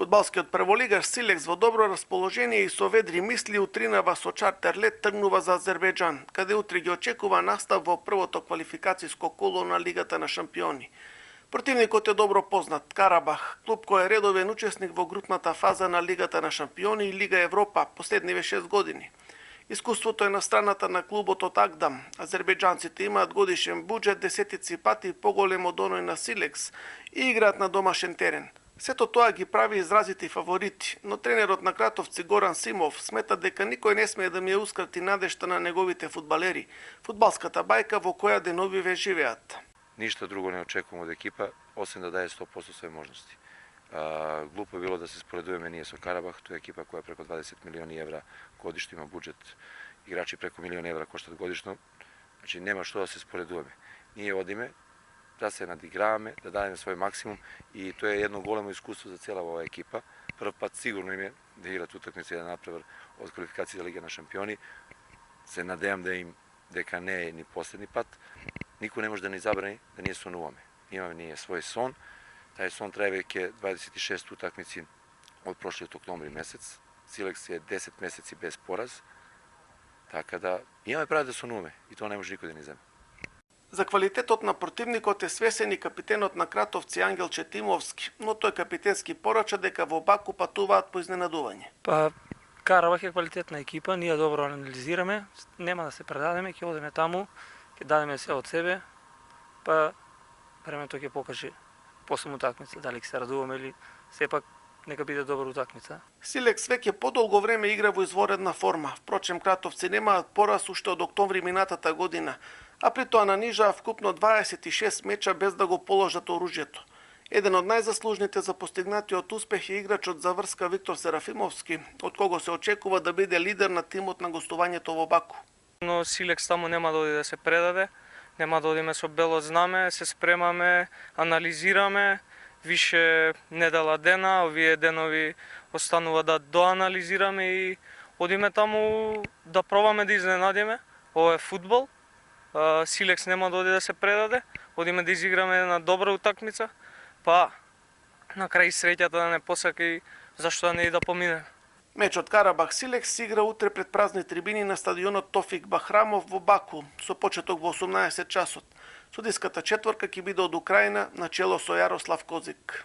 Фудбалскиот прволигаш Силекс во добро расположение и со ведри мисли утринава со чартер лет тргнува за Азербејџан, каде утре ги очекува настав во првото квалификацијско коло на Лигата на шампиони. Противникот е добро познат, Карабах, клуб кој е редовен учесник во групната фаза на Лигата на шампиони и Лига Европа последниве 6 години. Искуството е на страната на клубот од Агдам. Азербејџанците имаат годишен буџет десетици пати поголем од оној на Силекс и играат на домашен терен. Сето тоа ги прави изразити фаворити, но тренерот на кратовци Горан Симов смета дека никој не смее да ми ја ускрати надежта на неговите фудбалери, фудбалската бајка во која деновиве живеат. Ништо друго не очекувам од екипа, освен да даде 100% своје можности. Глупо е било да се споредуваме ние со Карабах, тоа е екипа која преко 20 милиони евра годишно има буџет, играчи преко милион евра коштат годишно, значи нема што да се споредуваме. Ние одиме да се надиграваме, да дадеме свој максимум и тоа е едно големо искуство за цела оваа екипа. Прв пат сигурно им е да играат утакмица еден надпревар од квалификација за Лига на шампиони. Се надевам дека не е ни последни пат. Никој не може да ни забрани да ние сонуваме. Имаме ние свој сон. Тај сон трае веќе 26 утакмици од прошлиот октомври месец. Силекс е 10 месеци без пораз. Така да имаме право да сонуваме и тоа не може никој да ни земе. За квалитетот на противникот е свесен и капитенот на кратовци Ангел Четимовски, но тој капитенски порача дека во Баку патуваат по изненадување. Карабах е квалитетна екипа, ние добро анализираме, нема да се предадеме, ќе одиме таму, ќе дадеме се од себе, времето ќе покаже после утакмица дали ќе се радуваме или сепак нека биде добра утакмица. Силекс веќе подолго време игра во изворедна форма. Впрочем, кратовци немаат пораз уште од октомври минатата година, а при тоа нанижаа вкупно 26 меча без да го положат оружјето. Еден од најзаслужните за постигнатиот успех е играчот за врска Виктор Серафимовски, од кого се очекува да биде лидер на тимот на гостувањето во Баку. Но Силекс таму нема да оди да се предаде, нема да одиме со бело знаме, се спремаме, анализираме, више недела дена, овие денови останува да доанализираме и одиме таму да пробаме да изненадиме. Ова е фудбал. Силекс нема да оди да се предаде, одиме да изиграме една добра утакмица, на крај среќата да не посака и зашто да не и да помине. Мечот Карабах Силекс се игра утре пред празни трибини на стадионот Тофик Бахрамов во Баку, со почеток во 18 часот. Судиската четворка ќе биде од Украина на чело со Јарослав Козик.